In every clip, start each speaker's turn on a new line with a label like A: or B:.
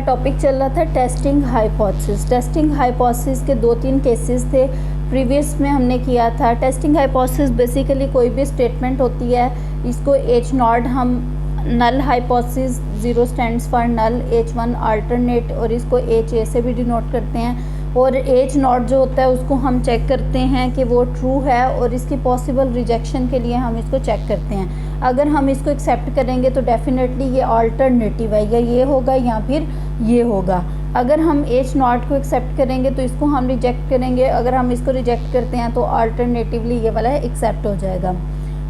A: Topic चल रहा था टेस्टिंग हाइपोथेसिस। टेस्टिंग हाइपोथेसिस के 2-3 केसेस थे, प्रीवियस में हमने किया था। टेस्टिंग हाइपोथेसिस बेसिकली कोई भी स्टेटमेंट होती है, इसको H0 हम null hypothesis, 0 stands for null, H1 alternate, और इसको HA से भी डिनोट करते हैं। और H0 जो होता है उसको हम चेक करते हैं कि वो ट्रू है, और इसकी पॉसिबल रिजेक्शन के लिए हम इसको चेक करते हैं। अगर हम इसको एक्सेप्ट करेंगे तो डेफिनेटली ये अल्टरनेटिव है, या ये होगा या फिर ये होगा। अगर हम H0 को एक्सेप्ट करेंगे तो इसको हम रिजेक्ट करेंगे, अगर हम इसको रिजेक्ट करते हैं तो अल्टरनेटिवली ये वाला एक्सेप्ट हो जाएगा।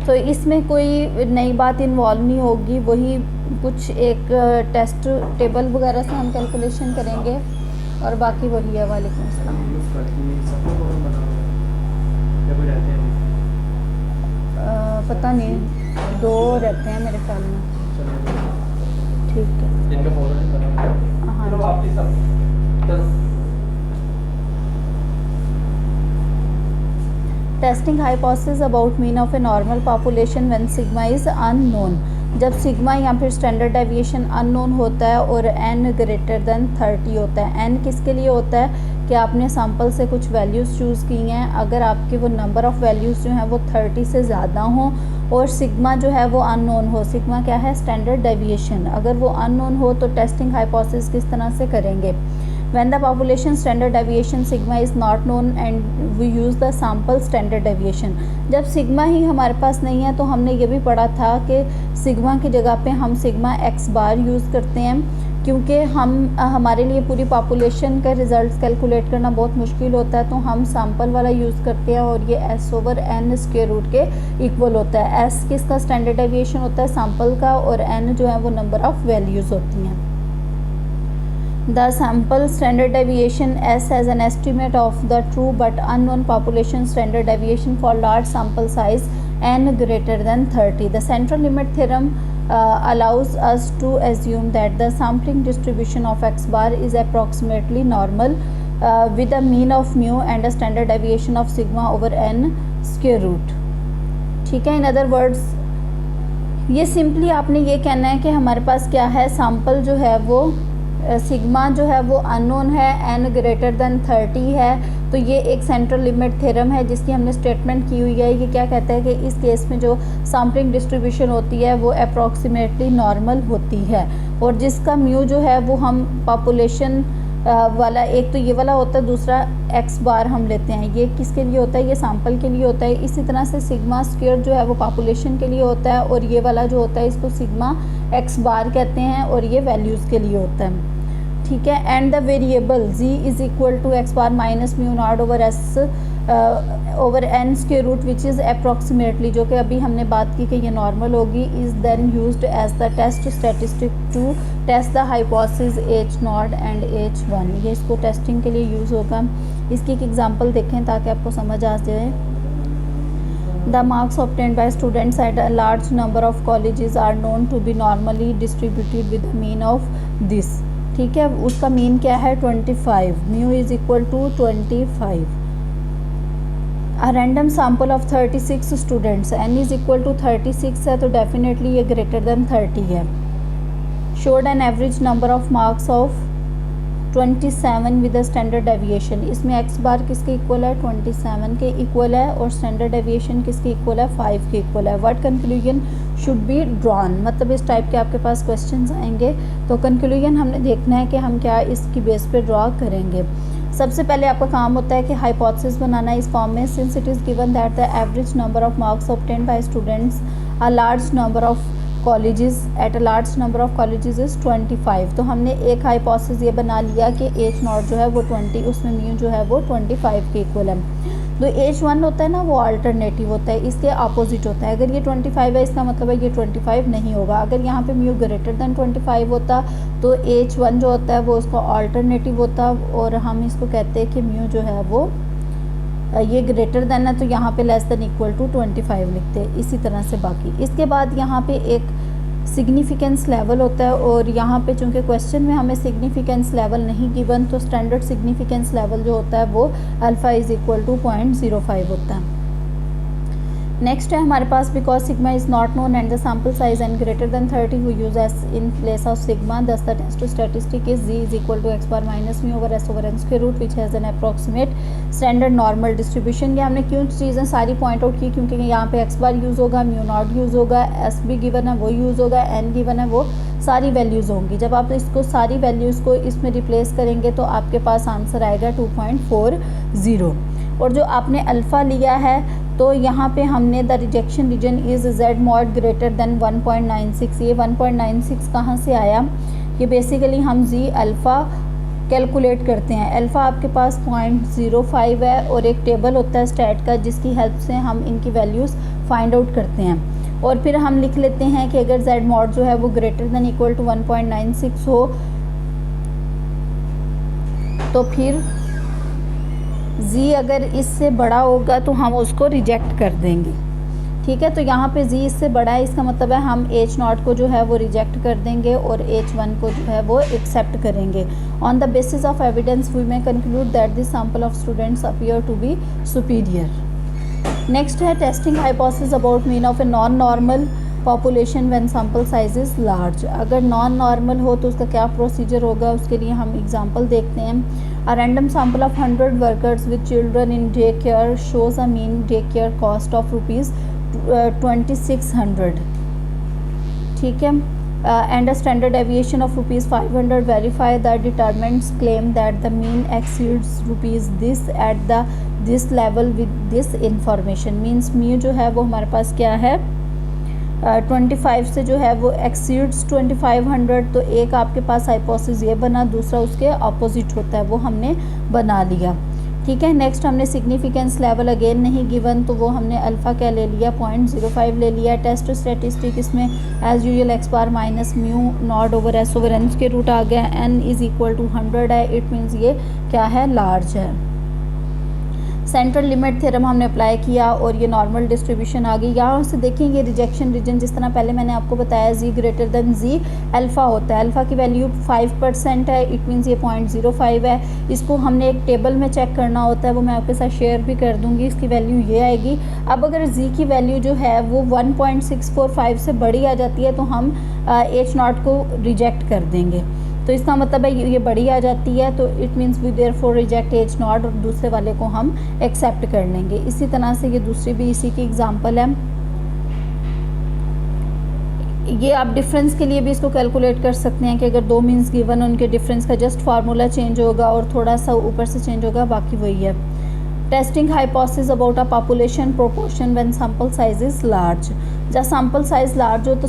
A: तो इसमें कोई नई बात इन्वॉल्व नहीं होगी, वही कुछ एक टेस्ट टेबल वगैरह से हम कैलकुलेशन करेंगे और बाकी वही है। वालेकुम अस्सलाम। पता नहीं, 2 रहते हैं मेरे ख्याल में। ठीक है, हाँ। Testing hypothesis about mean of a normal population when sigma is unknown. जब सिग्मा या फिर स्टैंडर्ड डेविएशन अननोन होता है और n ग्रेटर देन 30 होता है। n किसके लिए होता है कि आपने सैम्पल से कुछ वैल्यूज़ चूज़ की हैं, अगर आपके वो नंबर ऑफ़ वैल्यूज़ जो हैं वो 30 से ज़्यादा हों और सिग्मा जो है वो अननोन हो। सिग्मा क्या है? Standard deviation. अगर वो अननोन हो तो टेस्टिंग हाइपोथेसिस किस तरह से करेंगे? When the population standard deviation sigma is not known and we use the sample standard deviation। जब सिग्मा ही हमारे पास नहीं है तो हमने ये भी पढ़ा था कि सिग्मा की जगह पे हम सिग्मा एक्स बार यूज़ करते हैं, क्योंकि हमारे लिए पूरी पॉपुलेशन का रिज़ल्ट कैलकुलेट करना बहुत मुश्किल होता है, तो हम सैम्पल वाला यूज़ करते हैं और ये S/n स्क्वायर रूट के इक्वल होता है। S किसका स्टैंडर्ड डेविएशन होता है? सैम्पल का, और n जो है वो नंबर ऑफ़ वैल्यूज़ होती हैं। The sample standard deviation S has an estimate of the true but unknown population standard deviation for large sample size n greater than 30. The central limit theorem allows us to assume that the sampling distribution of x bar is approximately normal with a mean of mu and a standard deviation of sigma over n square root। ठीक है, in other words ये simply आपने ये कहना है कि हमारे पास क्या है, सैम्पल जो है वो सिग्मा जो है वो अननोन है, n ग्रेटर देन 30 है, तो ये एक सेंट्रल लिमिट थ्योरम है जिसकी हमने स्टेटमेंट की हुई है। ये क्या कहता है कि इस केस में जो सैम्पलिंग डिस्ट्रीब्यूशन होती है वो अप्रॉक्सीमेटली नॉर्मल होती है, और जिसका म्यू जो है वो हम पॉपुलेशन वाला, एक तो ये वाला होता है, दूसरा एक्स बार हम लेते हैं। ये किसके लिए होता है? ये सैम्पल के लिए होता है। इसी तरह से सिग्मा स्क्वायर जो है वो पॉपुलेशन के लिए होता है, और ये वाला जो होता है इसको सिग्मा एक्स बार कहते हैं, और ये वैल्यूज़ के लिए होता है। ठीक है, and the variable z is equal to x bar minus mu naught over S over N square root which is approximately, जो कि अभी हमने बात की कि ये नॉर्मल होगी, is then used as the test statistic to test the hypothesis H0 and H1। ये इसको टेस्टिंग के लिए यूज़ होगा। इसकी एक एग्जांपल देखें ताकि आपको समझ आ जाए। The marks obtained by students at a large number of colleges are known to be normally distributed with a mean of this। ठीक है, उसका मीन क्या है? 25, mu is equal to 25। A random sample of 36 students, n is equal to 36 है तो definitely ये greater than 30 है। Showed an average number of marks of 27 with the standard deviation. इसमें एक्स बार किसके इक्वल है? 27 के इक्वल है, और स्टैंडर्ड डेविएशन किसके इक्वल है? 5 के इक्वल है। What conclusion should be drawn, मतलब इस टाइप के आपके पास क्वेश्चंस आएंगे तो कंक्लूजन हमने देखना है कि हम क्या इसकी बेस पे ड्रॉ करेंगे। सबसे पहले आपका काम होता है कि हाइपोथेसिस बनाना इस फॉर्म में, since it is given that the average number of marks obtained by students a large number of colleges at a large number of colleges is 25। तो हमने एक हाइपोथेसिस ये बना लिया कि H0 जो है वो 20, उसमें म्यू जो है वो 25 के इक्वल है। तो H1 होता है ना वो अल्टरनेटिव होता है, इसके अपोजिट होता है। अगर ये 25 है इसका मतलब है ये 25 नहीं होगा। अगर यहाँ पे म्यू ग्रेटर देन 25 होता तो H1 जो होता है वो उसका अल्टरनेटिव होता, और हम इसको कहते हैं कि म्यू जो है वो ये ग्रेटर देन है तो यहाँ पे लेस देन इक्वल टू 25 लिखते हैं। इसी तरह से बाकी इसके बाद यहाँ पे एक सिग्निफिकेंस लेवल होता है, और यहाँ पे चूँकि क्वेश्चन में हमें सिग्निफिकेंस लेवल नहीं गिवन तो स्टैंडर्ड सिग्निफिकेंस लेवल जो होता है वो अल्फ़ा इज़ इक्वल टू 0.05 होता है। नेक्स्ट है हमारे पास because sigma is not known and the sample size and greater than 30 we use S in place of sigma thus the test statistic is Z is equal to x bar minus mu over S over N square root which has an approximate standard normal distribution. ये हमने क्यों चीज़ें सारी point out की, क्योंकि यहाँ पे x बार use होगा, म्यू नॉट यूज़ होगा, एस भी गिवन है वो यूज़ होगा, एन गिवन है वो सारी वैल्यूज़ होंगी। जब आप इसको सारी वैल्यूज़ को इसमें रिप्लेस करेंगे तो आपके पास आंसर आएगा 2.40। और जो आपने अल्फ़ा लिया है तो यहाँ पे हमने the rejection region is z mod greater than 1.96। ये 1.96 कहाँ से आया, ये बेसिकली हम जी अल्फ़ा कैलकुलेट करते हैं। अल्फ़ा आपके पास 0.05 है और एक टेबल होता है स्टैट का जिसकी हेल्प से हम इनकी वैल्यूज़ फाइंड आउट करते हैं। और फिर हम लिख लेते हैं कि अगर जेड मॉड जो है वो ग्रेटर देन इक्वल टू 1.96 हो तो फिर जी अगर इससे बड़ा होगा तो हम उसको रिजेक्ट कर देंगे। ठीक है, तो यहाँ पे जी इससे बड़ा है, इसका मतलब है हम एच नॉट को जो है वो रिजेक्ट कर देंगे और H1 को जो है वो एक्सेप्ट करेंगे। On the basis of evidence we may conclude that this sample of students appear to be superior. Next है testing hypothesis about mean of a non normal population when sample size is large. अगर non normal हो तो उसका क्या procedure होगा, उसके लिए हम एग्जांपल देखते हैं। A random sample of 100 workers with children in daycare shows a mean daycare cost of rupees 2600. ठीक है, and a standard deviation of rupees 500. Verify the determinants claim that the mean exceeds rupees this at this level with this information. Means mean जो है वो हमारे पास क्या है 25 से जो है वो एक्सीड्स 2500। तो एक आपके पास हाइपोथेसिस ये बना, दूसरा उसके अपोजिट होता है, वो हमने बना लिया। ठीक है, नेक्स्ट हमने सिग्निफिकेंस लेवल अगेन नहीं गिवन तो वो हमने अल्फ़ा क्या ले लिया 0.05 ले लिया। टेस्ट स्टैटिस्टिक इसमें as usual X bar minus mu naught over S over N के रूट आ गया, एन इज़ इक्वल टू 100 है, इट मीन्स ये क्या है लार्ज है। सेंट्रल लिमिट थ्योरम हमने अप्लाई किया और ये नॉर्मल डिस्ट्रीब्यूशन आ गई। यहाँ से देखेंगे रिजेक्शन रीजन जिस तरह पहले मैंने आपको बताया जी ग्रेटर देन जी अल्फ़ा होता है। अल्फ़ा की वैल्यू 5% है, इट मीन्स ये 0.05 है। इसको हमने एक टेबल में चेक करना होता है, वो मैं आपके साथ शेयर भी कर दूँगी। इसकी वैल्यू ये आएगी। अब अगर जी की वैल्यू जो है वो 1.645 से बड़ी आ जाती है तो हम एच नॉट को रिजेक्ट कर देंगे। तो इसका मतलब है ये बड़ी आ जाती है तो it means we therefore reject H naught और दूसरे वाले को हम एक्सेप्ट कर लेंगे। इसी तरह से ये दूसरी भी इसी की एग्जांपल है। ये आप डिफरेंस के लिए भी इसको कैलकुलेट कर सकते हैं कि अगर दो मीन्स गिवन उनके डिफरेंस का जस्ट फार्मूला चेंज होगा और थोड़ा सा ऊपर से चेंज होगा, बाकी वही है। Testing hypothesis about a population proportion when sample size is large. जब सैम्पल साइज लार्ज हो तो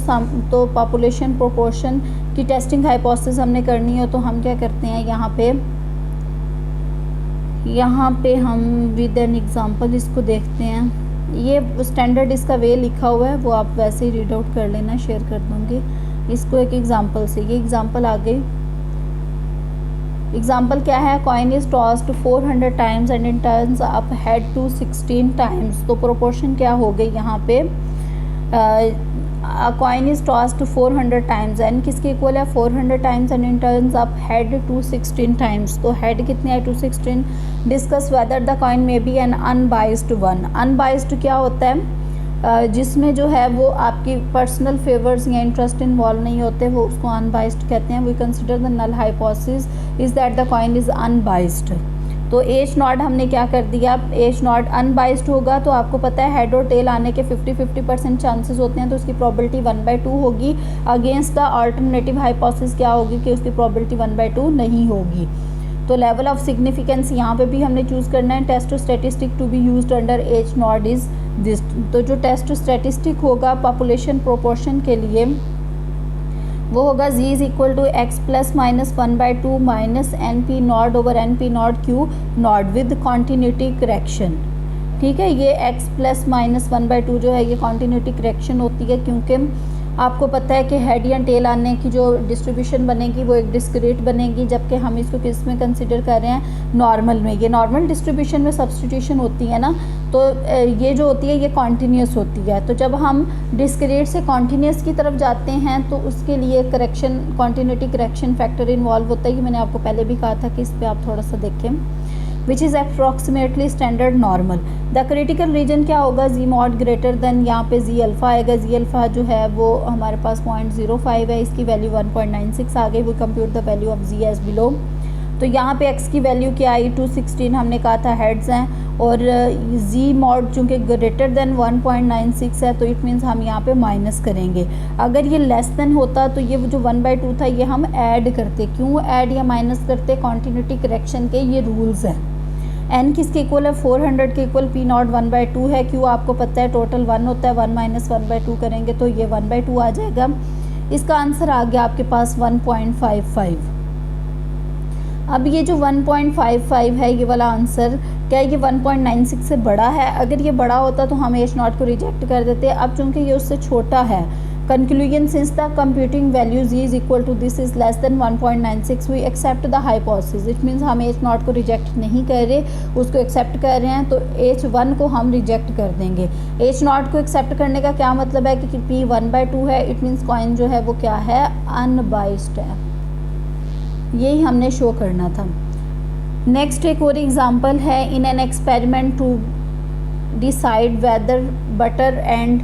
A: पॉपुलेशन प्रोपोर्शन की टेस्टिंग हाइपोथेसिस हमने करनी हो तो हम क्या करते हैं, यहाँ पे हम विद एन एग्जांपल इसको देखते हैं। ये स्टैंडर्ड इसका वे लिखा हुआ है, वो आप वैसे ही रीड आउट कर लेना, शेयर कर दूँगी इसको एक एग्जांपल से। ये एग्जांपल आ गई। एग्जाम्पल क्या है, coin is tossed 400 times and in turns up head two 16 times. तो प्रोपोर्शन क्या हो गई यहाँ पे, coin is tossed 400 times and किसके इक्वल है 400 times and in turns up head two 16 times. तो हेड कितने है 216। Discuss whether the coin may be an unbiased one. Unbiased क्या होता है, जिसमें जो है वो आपकी पर्सनल फेवर्स या इंटरेस्ट इन्वॉल्व नहीं होते, वो उसको अनबाइस्ड कहते हैं। We consider the null hypothesis is that the coin is unbiased. तो एच नॉट हमने क्या कर दिया, एच नॉट अनबाइस्ड होगा तो आपको पता है हेड और टेल आने के 50-50% चांसेस होते हैं, तो उसकी प्रोबेबिलिटी 1/2 होगी। अगेंस्ट द अल्टरनेटिव हाइपोथेसिस क्या होगी कि उसकी प्रोबेबिलिटी 1/2 नहीं होगी। तो लेवल ऑफ सिग्निफिकेंस यहाँ पे भी हमने चूज़ करना है। Test statistic to be used under H naught is this. तो जो टेस्ट स्टैटिस्टिक होगा पॉपुलेशन प्रोपोर्शन के लिए वो होगा Z is equal to X plus minus 1/2 minus N P naught over N P naught Q naught with continuity correction. ठीक है, ये एक्स प्लस माइनस 1/2 जो है ये कॉन्टीन्यूटी करेक्शन होती है, क्योंकि आपको पता है कि हेड या टेल आने की जो डिस्ट्रीब्यूशन बनेगी वो एक डिस्क्रीट बनेगी, जबकि हम इसको किस में कंसिडर कर रहे हैं, नॉर्मल में। ये नॉर्मल डिस्ट्रीब्यूशन में सब्सटीट्यूशन होती है ना, तो ये जो होती है ये कॉन्टीन्यूस होती है। तो जब हम डिस्क्रीट से कॉन्टीन्यूस की तरफ जाते हैं तो उसके लिए correction, continuity correction factor involve होता है। ये मैंने आपको पहले भी कहा था कि इस पर आप थोड़ा सा देखें। विच is approximately standard normal. The critical reason क्या होगा, जी मॉड ग्रेटर देन, यहाँ पे जी अल्फ़ा आएगा। जी अल्फ़ा जो है वो हमारे पास 0.05 है, इसकी वैल्यू 1.96 आ गई। वो compute the value of z as below. तो यहाँ पे x की वैल्यू क्या आई, 216 हमने कहा था हेड्स हैं, और z मॉड चूँकि ग्रेटर देन 1.96 है तो इट मीन्स हम यहाँ पे माइनस करेंगे। अगर ये लेस देन होता तो ये जो 1/2 था ये हम ऐड करते। क्यों ऐड या माइनस करते, कॉन्टिन्यूटी करेक्शन के ये रूल्स हैं। n किसके इक्वल है, 400 के इक्वल, p नॉट 1/2 है। क्यों आपको पता है टोटल 1 होता है, 1 माइनस 1/2 करेंगे तो ये 1/2 आ जाएगा। इसका आंसर आ गया आपके पास 1.55। अब ये जो 1.55 है ये वाला आंसर, क्या ये 1.96 से बड़ा है? अगर ये बड़ा होता तो हम h0 को रिजेक्ट कर देते। अब चूँकि ये उससे छोटा है, conclusion since the computing value z is equal to this is less than 1.96 we accept the hypothesis. It means हम h0 को रिजेक्ट नहीं कर रहे, उसको एक्सेप्ट कर रहे हैं, तो h1 को हम रिजेक्ट कर देंगे। h0 को एक्सेप्ट करने का क्या मतलब है कि p 1/2 है, इट मीन्स कॉइन जो है वो क्या है, अनबाइस्ड है। यही हमने शो करना था। नेक्स्ट एक और एग्जांपल है, in an experiment to decide whether butter and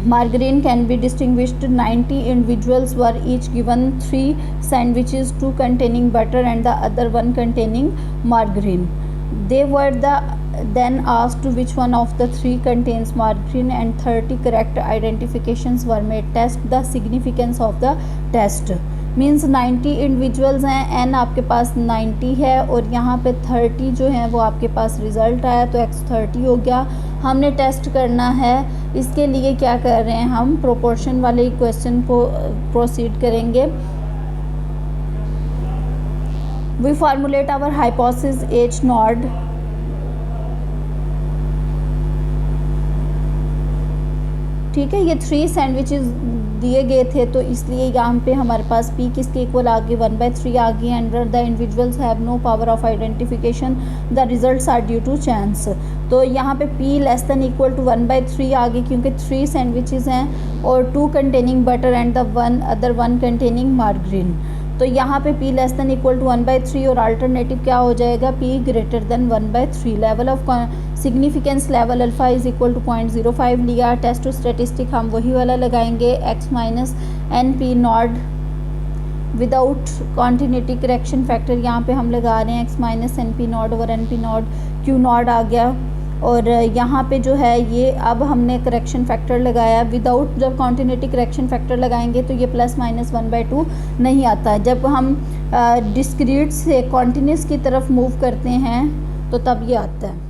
A: margarine can be distinguished, 90 individuals were each given 3 sandwiches, 2 containing butter and the other 1 containing margarine. They were then asked which one of the 3 contains margarine and 30 correct identifications were made. Test the significance of the test. Means 90 individuals हैं, n आपके पास 90 है और यहाँ पे 30 जो हैं वो आपके पास रिज़ल्ट आया, तो x 30 हो गया। हमने टेस्ट करना है, इसके लिए क्या कर रहे हैं, हम प्रोपोर्शन वाले क्वेश्चन को प्रोसीड करेंगे। We formulate our hypothesis h naught, ठीक है। ये 3 सैंडविचेस दिए गए थे तो इसलिए यहाँ पे हमारे पास p किसके इक्वल आ गई, 1/3 आ गई। Under the individuals have no power of identification, the results are due to chance. तो यहाँ पे p less than equal to 1/3 आ गई क्योंकि 3 सैंडविचेस हैं और 2 containing butter and the other 1 containing margarine. तो यहाँ पे p less than equal to 1/3 और अल्टरनेटिव क्या हो जाएगा, p greater than 1/3। Level of significance level alpha is equal to 0.05 लिया। टेस्ट टू स्टेटिस्टिक हम वही वाला लगाएंगे, x minus N P naught without continuity correction factor यहाँ पे हम लगा रहे हैं x minus N P naught over N P naught, Q naught आ गया। और यहाँ पे जो है ये अब हमने करेक्शन फैक्टर लगाया विदाउट, जब कॉन्टिन्यूटी करेक्शन फैक्टर लगाएंगे तो ये प्लस माइनस 1/2 नहीं आता है। जब हम डिस्क्रीट से कॉन्टिन्यूस की तरफ मूव करते हैं तो तब ये आता है।